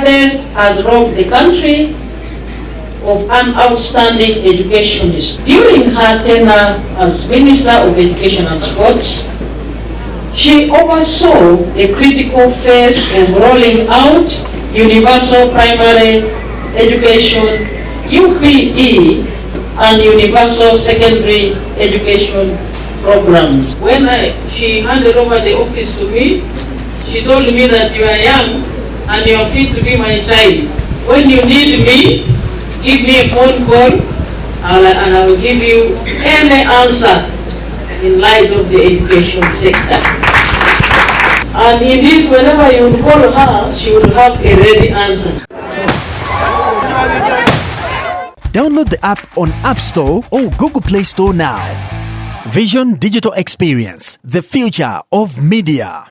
president has robbed the country of an outstanding educationist. During her tenure as Minister of Education and Sports, she oversaw the critical phase of rolling out universal primary education, UPE, and universal secondary education programs. When she handed over the office to me, she told me that you are young and you are fit to be my child. When you need me, give me a phone call and I will give you any answer in light of the education sector. And indeed, whenever you would call her, she would have a ready answer. Download the app on App Store or Google Play Store now. Vision Digital Experience, the future of media.